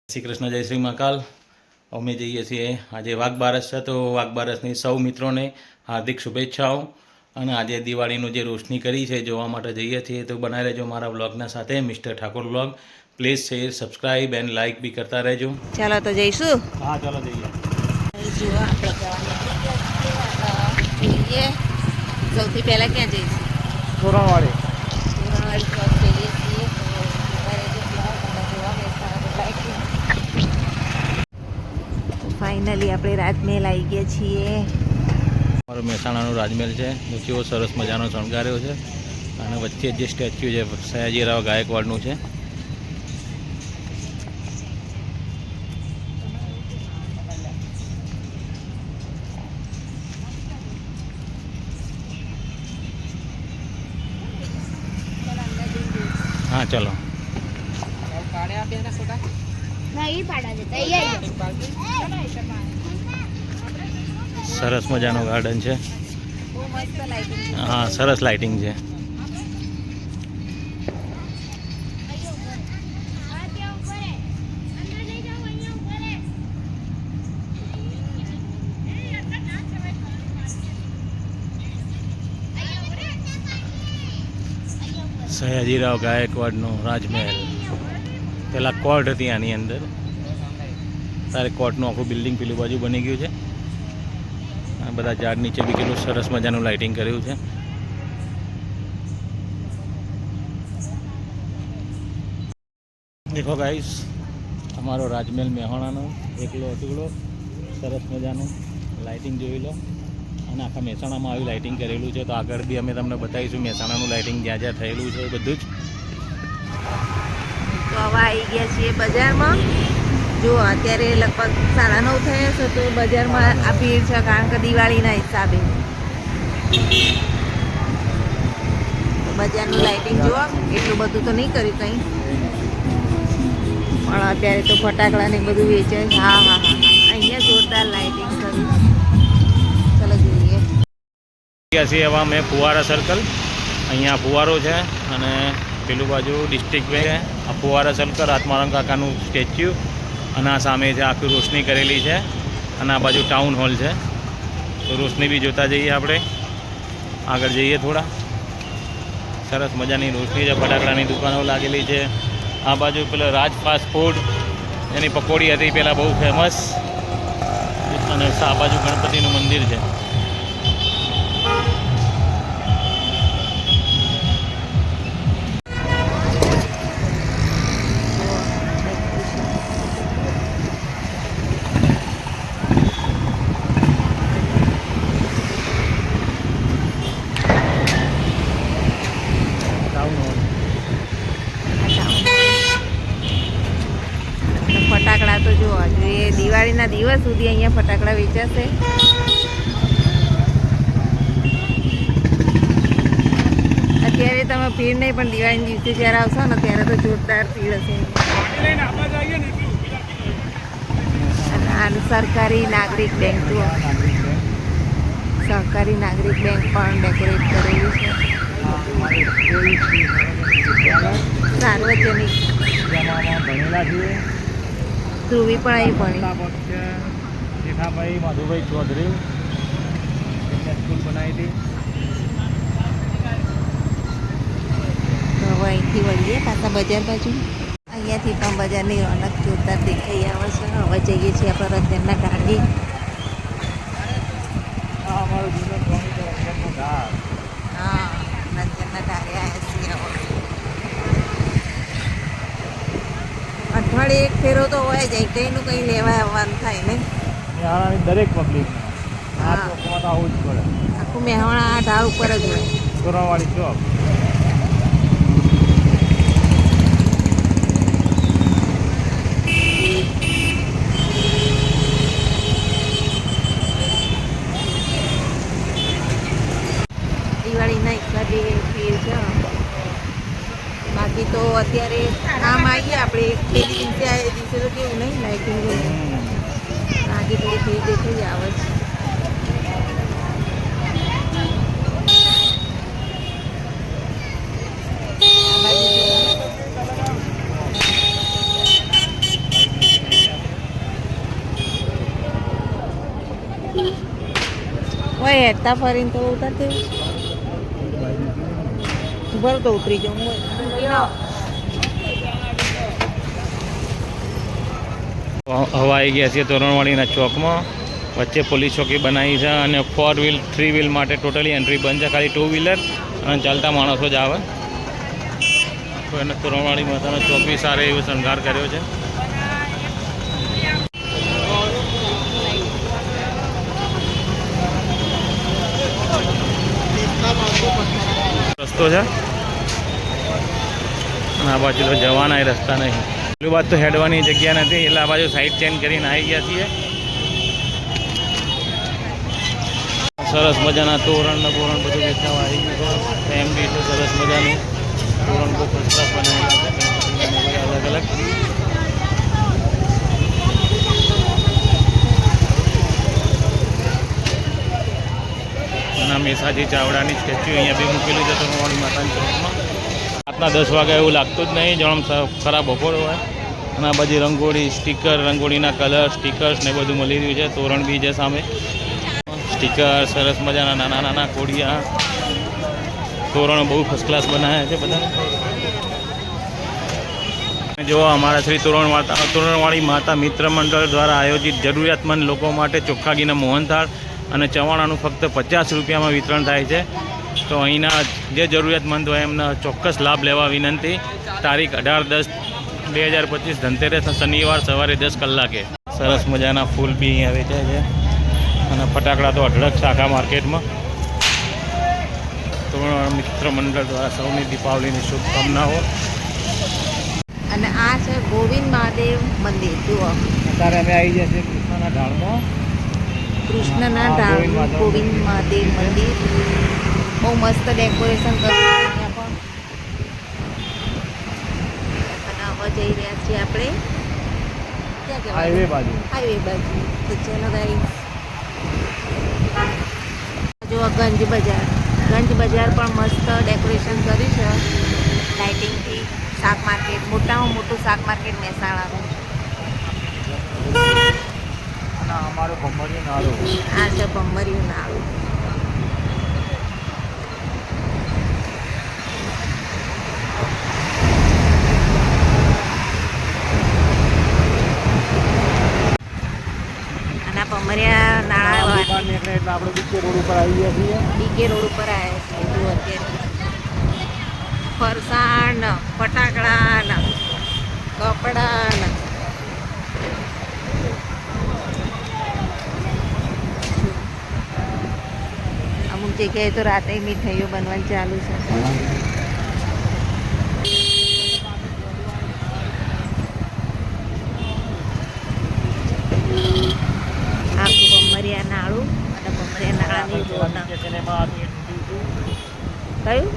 શ્રી કૃષ્ણ, જય શ્રી મહાકાલ. અમે જઈએ છીએ આજે વાઘબારસ છે, તો વાઘબારસની સૌ મિત્રોને હાર્દિક શુભેચ્છાઓ. અને આજે દિવાળીનું જે રોશની કરી છે જોવા માટે જઈએ છીએ, તો બનાવી રહેજો મારા બ્લોગના સાથે, mister Thakor blog. Please share, subscribe and like બી કરતા રહેજો. ચાલો તો જઈશું. હા, ચાલો જઈએ. જુઓ આપણે જઈએ. સૌથી પહેલાં ક્યાં જઈશું? તોરણવાડી. તોરણવાડી ચોક જઈએ છીએ. ફાઇનલી આપણે રાજમહેલ આવી ગયા છીએ. મારો મહેસાણાનો રાજમહેલ છે, કેવો સરસ મજાનો શણગાર્યો છે. અને વચ્ચે જે સ્ટેચ્યુ છે સયાજીરાવ ગાયકવાડનું છે. હા, ચલો. સરસ મજાનો ગાર્ડન છે. હા, સરસ લાઇટિંગ છે. સયાજીરાવ ગાયકવાડનો રાજમહેલ. પહેલાં કોર્ટ હતી આની અંદર, તારે કોર્ટનું આખું બિલ્ડિંગ પેલી બાજુ બની ગયું છે. આ બધા ઝાડ નીચે બી કેટલું સરસ મજાનું લાઇટિંગ કર્યું છે. દેખો ગાઈસ, અમારો રાજમહેલ મહેસાણાનો એકલો ટુકડો સરસ મજાનું લાઇટિંગ જોઈ લો. અને આખા મહેસાણામાં આવી લાઇટિંગ કરેલું છે, તો આગળ બી અમે તમને બતાવીશું મહેસાણાનું લાઇટિંગ જ્યાં જ્યાં થયેલું છે બધું જ. તો હવે આવી ગયા છીએ બજારમાં. જો અત્યારે લગભગ 9:30 થયા છે, તો બજારમાં આ ભીડ છે કારણ કે દિવાળીના હિસાબે. બજારનું લાઇટિંગ જુઓ, એટલું બધું તો નહીં કર્યું કંઈ, પણ અત્યારે તો ફટાકડા ને બધું વેચે. હા હા હા, અહીંયા જોરદાર લાઇટિંગ કર્યું. ચલો જોઈએ. છીએ હવે અમે ફુવારા સર્કલ. અહીંયા ફુવારો છે અને પેલું બાજુ ડિસ્ટ્રિક્ટ બેંક છે. આ ફુવારા સર્કલ આત્મારામ કાકાનું સ્ટેચ્યુ, અને આ સામે છે આખી રોશની કરેલી છે. અને આ બાજુ ટાઉન હોલ છે, તો રોશની બી જોતા જઈએ. આપણે આગળ જઈએ થોડા. સરસ મજાની રોશની છે, ફટાકડાની દુકાનો લાગેલી છે. આ બાજુ પેલો રાજ ફાસ્ટ ફૂડ, એની પકોડી હતી પહેલાં બહુ ફેમસ. અને આ બાજુ ગણપતિનું મંદિર છે. ફટાકડા તો જોવા જોઈએ, દિવાળીના દિવસ સુધી અહીંયા ફટાકડા વેચાશે. અત્યારે તમે ભીડ નહીં, પણ દિવાળીના દિવસે જ્યારે આવશો ને ત્યારે તો જોરદાર ભીડ હશે. સરકારી નાગરિક બેંક જુઓ, સહકારી નાગરિક બેંક પણ ડેકોરેટ કરેલી છે. સાર્વજનિક ધ્રુવી પણ અહીં ભણી. શેખાભાઈ માધુભાઈ ચૌધરી, એમને સ્કૂલ બનાવી હતી. તો હવે અહીંથી વળીએ પાછા બજાર બાજુ. અહીંયાથી પણ બજારની રોનક જોરદાર દેખાઈ આવે છે. હવે જઈએ છીએ આપણે રંજનના ઢાળે. હા, રંજનના ઢાળે આવ્યા છીએ. અઠવાડિયે એક ફેરો તો હોય જાય, કંઈનું કંઈ લેવા આવવાનું થાય ને. દરેક પબ્લિક આવું જ પડે. આખું મહેસાણા આ ઢાળ ઉપર જ હોય. તોરણવાડી ચોક. દિવાળીના હિસાબે ભીડ છે. બાકી તો અત્યારે આમ આવીએ આપણે પેલી દિવસે આવે દિવસે તો કેવું નહીં લાઇટિંગ હોય. બાકી પેલી ભીડ દેખાઈ જ આવે છે. ભાઈ હેઠતા ફરીને તો ઉતરતી ભર તો ઉતરી જાઉં હવે આવી ગયા છીએ તોરણવાડીના ચોકમાં. વચ્ચે પોલીસ ચોકી બનાવી છે અને 4 વ્હીલ 3 વ્હીલ માટે ટોટલી એન્ટ્રી બંધ છે, ખાલી 2 વ્હીલર અને ચાલતા માણસો જ આવે. તો એને તોરણવાડી માતાનો ચોક બી સારો એવો શણગાર કર્યો છે. રસ્તો છે અને આ બાજુ તો જવાના એ રસ્તા નહીં. પેલું બાજુ તો હેડવાની જગ્યા નથી એટલે આ બાજુ સાઈડ ચેન્જ કરીને આવી ગયા છીએ. સરસ મજાના તોરણ ને બોરણ બધું વેચાવા આવી ગયું છે. એમ બી છે સરસ મજાનું તોરણ બહુ ફસલા બનાવેલા છે અલગ અલગ. અને મેસાજી ચાવડાની સ્ટેચ્યુ અહીંયા બી મૂકેલું છે તોરણવાડી માતાની ચોકમાં. રાતના 10 વાગે એવું લાગતું જ નહીં, જાણે ખરાબ બપોર હોય. અને આ બધી રંગોળી સ્ટીકર, રંગોળીના કલર સ્ટીકર્સ ને બધું મળી રહ્યું છે. તોરણ બી છે સામે, સ્ટીકર સરસ મજાના નાના નાના કોડિયા. તોરણ બહુ ફર્સ્ટ ક્લાસ બનાવ્યા છે બધા. જો અમારા શ્રી તોરણવાળી માતા મિત્ર મંડળ દ્વારા આયોજિત જરૂરિયાતમંદ લોકો માટે ચોખ્ખા ઘીના મોહનથાળ અને ચવાણાનું ફક્ત 50 રૂપિયામાં વિતરણ થાય છે. તો અહીંના જે જરૂરિયાતમંદ હોય એમને ચોક્કસ લાભ લેવા વિનંતી. તારીખ 18/10/2025 ધનતેરસ શનિવાર સવારે 10 કલાકે. સરસ મજાના ફૂલ બી અહીંયા વેચાય છે અને ફટાકડા તો અઢળક શાખા માર્કેટમાં. તો મિત્ર મંડળ દ્વારા સૌની દીપાવલીની શુભકામનાઓ. અને આ છે ગોવિંદ મહાદેવ મંદિર. જુઓ અત્યારે અમે આવી ગયા છીએ કૃષ્ણના ઢાળમાં. કૃષ્ણના ઢાળ ગોવિંદ મહાદેવ મંદિર બહુ મસ્ત ડેકોરેશન કર્યું અહીંયા પણ. બનાવવા જઈ રહ્યા છીએ આપણે હાઈવે બાજુ. તો ચલો ગાઈસ. જો ગંજ બજાર પણ મસ્ત ડેકોરેશન કર્યું છે લાઇટિંગથી. શાક માર્કેટ, મોટામાં મોટું શાક માર્કેટ મહેસાણાનું. અમારું ભમરિયું નાળું. આ છે ભમરિયું નાળું. આના ભમરિયા નાળા એટલે આપણે બીકે રોડ ઉપર આવી ગયા છીએ. બીકે રોડ ઉપર આવ્યા છીએ. જો અત્યારે ફરસાણ, ફટાકડા, કપડા. અમુક જગ્યાએ તો રાતે મીઠાઈઓ બનવાનું ચાલુ છે. આખું ભમરિયા નાળું અને ભમરિયા નાળાની રોડ. કયું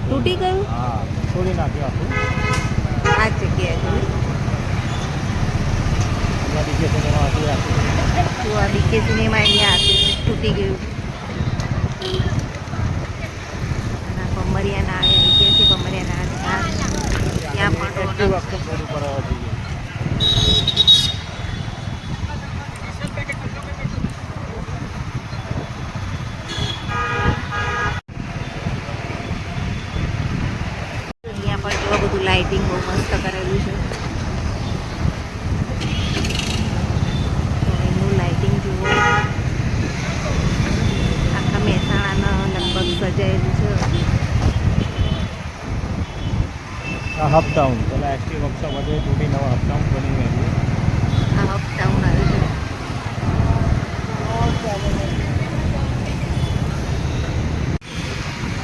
તૂટી ગયું? હા, તોડી નાખ્યું આખું. આ જગ્યાએ આ બીકે સિનેમા અહીંયા હતું, તૂટી ગયું. અને ભમરિયા નાળે નીચે છે. ભમરિયા નાળે ત્યાં પણ બધું લાઇટિંગ બહુ મસ્ત કરેલું છે. તો એનું લાઇટિંગ જુઓ. આખા મહેસાણાના લગભગ સજાયેલું છે. હપટાઉન પેલા એસટી વર્કશોપ બધે તૂટી નવા હપટાઉન બની ગયું. આ હપટાઉન આવ્યું છે.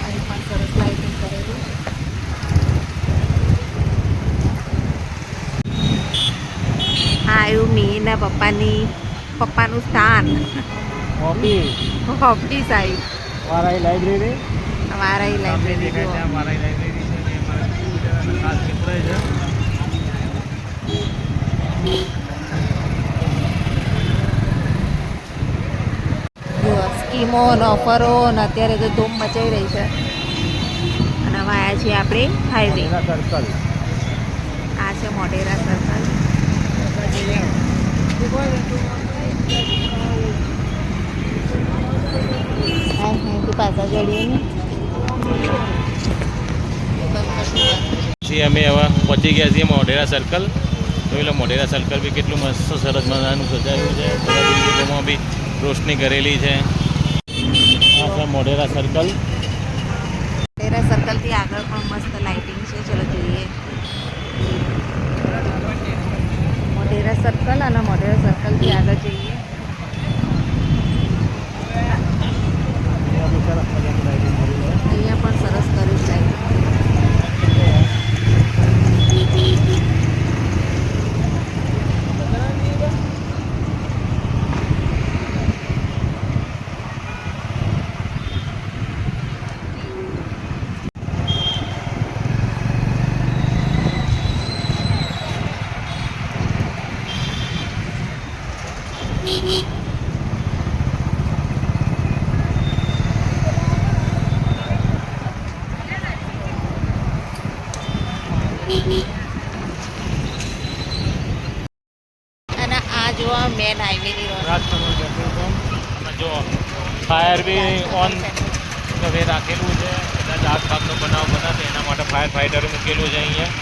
અહીં પણ સરસ લાઇટિંગ કરેલું. આ આવ્યું મીના પપ્પાનું સ્થાન. ઓફિસ આવ્યું. વારાઈ લાઇબ્રેરી. વારાઈ લાઇબ્રેરી છે. વારાઈ લાઇબ્રેરી છે. ખાસ મિત્ર છે. સ્કીમો અને ઓફરો અને અત્યારે તો ધૂમ મચાઈ રહી છે. અને હવે આવ્યા છીએ આપણે હાઈવે સર્કલ. આ છે મોઢેરા સર્કલ. પહોંચી ગયા છીએ મોઢેરા સર્કલ. જોઈ લો મોઢેરા સર્કલ બી કેટલું મસ્ત સરસ મજાનું સજાયું છે. બધા બિલ્ડિંગોમાં બી રોશની કરેલી છે. આ છે મોઢેરા સર્કલ. મોઢેરા સર્કલથી આગળ પણ મસ્ત લાઇટિંગ છે. ચલો જોઈએ. મોઢેરા સર્કલ અને મોઢેરા સર્કલથી આગળ જઈએ. અહીંયા પણ સરસ કર્યું છે લાઇટિંગ. અને આ જો મેન હાઈવેની રોડ. Rajkamal petrol pump. અને જો ફાયર બી ઓન હવે રાખેલું છે. કદાચ આગ ભાગનો બનાવ બનાવે એના માટે ફાયર ફાઇટર મૂકેલું છે અહીંયા.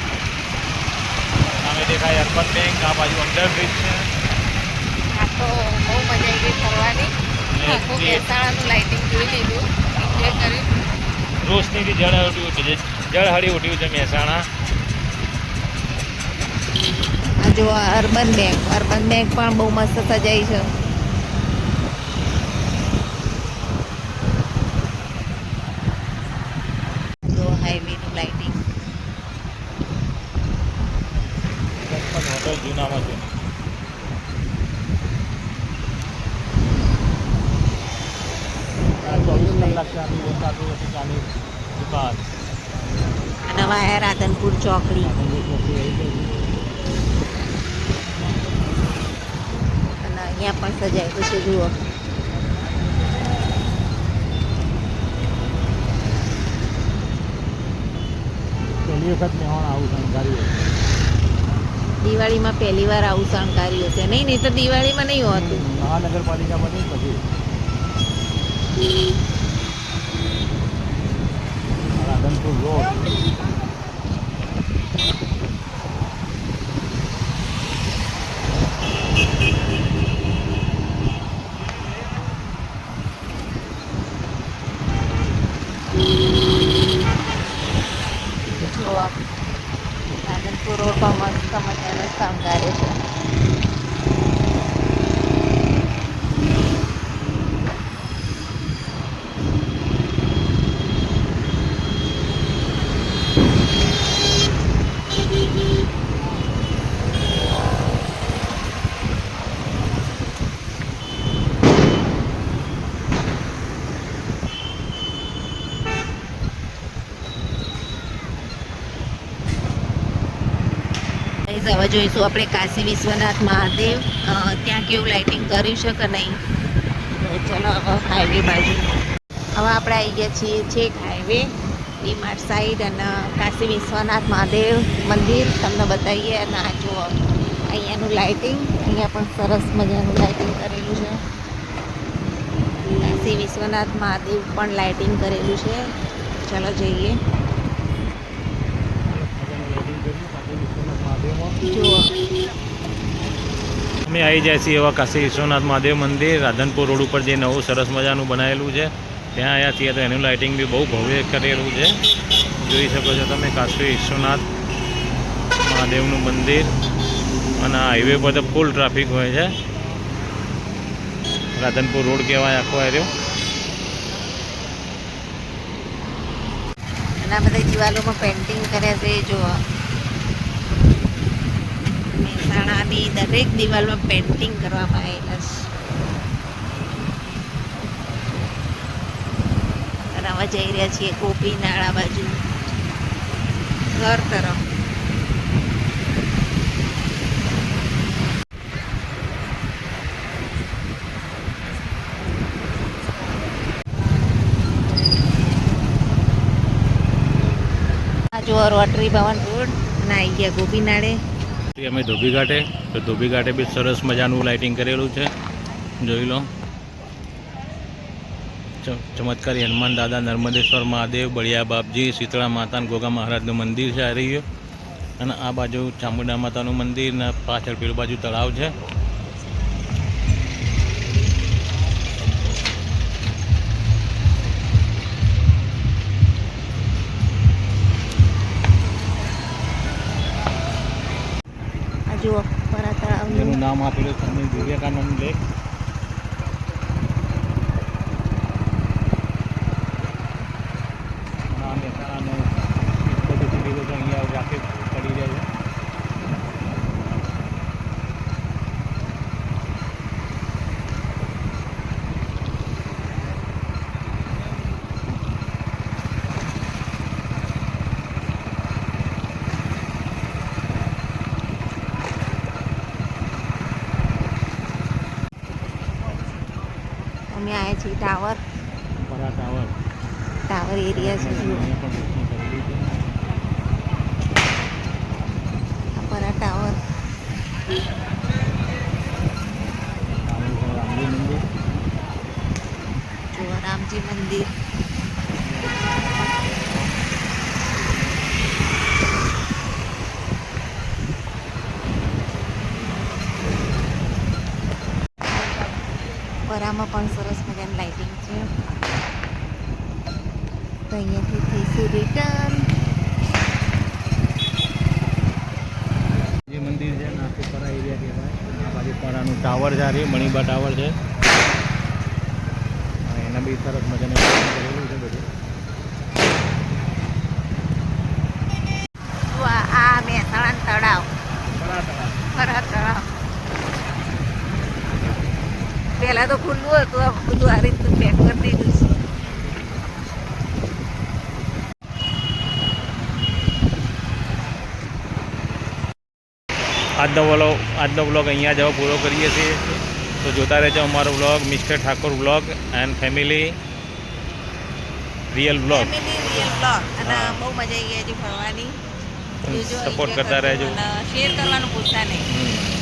સામે દેખાય અર્બન બેંક. આ બાજુ અંડરબ્રિજ છે. આ તો બહુ મજા આવી ગઈ ફરવાની. આખું મહેસાણાનું લાઇટિંગ જોઈ લીધું, એન્જોય કર્યું. રોશનીથી જળહળી ઉઠ્યું છે મહેસાણા. આ જો અર્બન બેંક પણ બહુ મસ્ત સજાઈ છે. જો હાઈવેનું લાઇટિંગ. હોટલ જૂનામાં છે. અને વાયા રાધનપુર ચોકડી. અને અહીંયા પણ સજાયેલું છે જુઓ. પહેલી વખત મેં આવું શણગાર્યું. દિવાળીમાં પહેલી વાર આવું શણગાર્યું હશે. નહીં તો દિવાળીમાં નહીં હોતું. મહાનગરપાલિકા બની પછી રાધનપુર રોડ. રાધનપુર રોડ પર મસ્ત મજાનો શણગારે છે. હવે જોઈશું આપણે કાશી વિશ્વનાથ મહાદેવ. ત્યાં કેવું લાઇટિંગ કર્યું છે કે નહીં. તો ચલો હવે હાઈવે બાજુ. હવે આપણે આવી ગયા છીએ છેક હાઈવે ડીમાર્ટ સાઈડ. અને કાશી વિશ્વનાથ મહાદેવ મંદિર તમને બતાવીએ. અને આ જુઓ અહીંયાનું લાઇટિંગ. અહીંયા પણ સરસ મજાનું લાઇટિંગ કરેલું છે. કાશી વિશ્વનાથ મહાદેવ પણ લાઇટિંગ કરેલું છે. ચલો જઈએ. અમે આવી જાય છીએ એવા કાશી વિશ્વનાથ મહાદેવ મંદિર. રાધનપુર રોડ ઉપર જે નવું સરસ મજાનું બનાવેલું છે ત્યાં આવ્યા છીએ. તો એનું લાઇટિંગ બી બહુ ભવ્ય કરેલું છે. જોઈ શકો છો તમે કાશી વિશ્વનાથ મહાદેવનું મંદિર. અને આ હાઈવે પર તો ફૂલ ટ્રાફિક હોય છે. રાધનપુર રોડ કહેવાય આખો એરિયો. અને આ બધા દિવાલોમાં પેઇન્ટિંગ કર્યા છે. જુઓ મહેસાણાની દરેક દિવાલમાં પેઇન્ટિંગ કરવામાં આવેલા છે. અને હવે જઈ રહ્યા છીએ ગોપીનાળા બાજુ ઘર તરફ. આ જુઓ રોટરી ભવન રોડ. અને આવી ગયા ગોપીનાળે. અમે ધોબી ઘાટે. તો ધોબી ઘાટે બી સરસ મજાનું લાઇટિંગ કરેલું છે. જોઈ લો. ચમત્કારી હનુમાન દાદા, નર્મદેશ્વર મહાદેવ, બળિયા બાપજી, શીતળા માતા, ગોગા મહારાજનું મંદિર છે આ રહ્યું. અને આ બાજુ ચામુંડા માતાનું મંદિર ને પાછળ પેલું બાજુ તળાવ છે. આ જુઓ પરા તળાવનું જેનું નામ આપેલું છે સ્વામી વિવેકાનંદ લેક. આ મહેસાણાનો બધું સીધી બધું અહીંયા ટ્રાફિક પડી જાય છે. અમે આવ્યા છીએ ટાવર પરા ટાવર એરિયા છે જુઓ. અહીંયા પણ દર્શન કરેલું છે. આ પરા ટાવર સામે છે રામજી મંદિર. જુઓ રામજી મંદિર. પરામાં પણ સરસ મજાની લાઇટિંગ છે. તો અહીંયાથી થઈશું રિટર્ન. જે મંદિર છે ને આખું પરા એરિયા કહેવાય. આ બાજુ પરાનું ટાવર છે, આ રહ્યું મણિબા ટાવર છે. અને એના બી સરસ મજાનું કરેલું છે બધું. જો આ મહેસાણા તળાવ, પરા તળાવ. પરા તળાવ પહેલા તો ખુલ્લું હતું, આ બધું આ રીતનું પેક કરી દીધું છે. આજનો વ્લોગ અહીંયા જ પૂરો કરીએ છીએ. તો જોતા રહેજો અમારો vlog, mister Thakor vlog and family real vlog. Family real blog. અને હા. બહુ મજા આવી ગઈ હતી ફરવાની. જોજો, સપોર્ટ enjoy કરતા કરજો રહેજો. અને શેર કરવાનું ભૂલતા નહીં.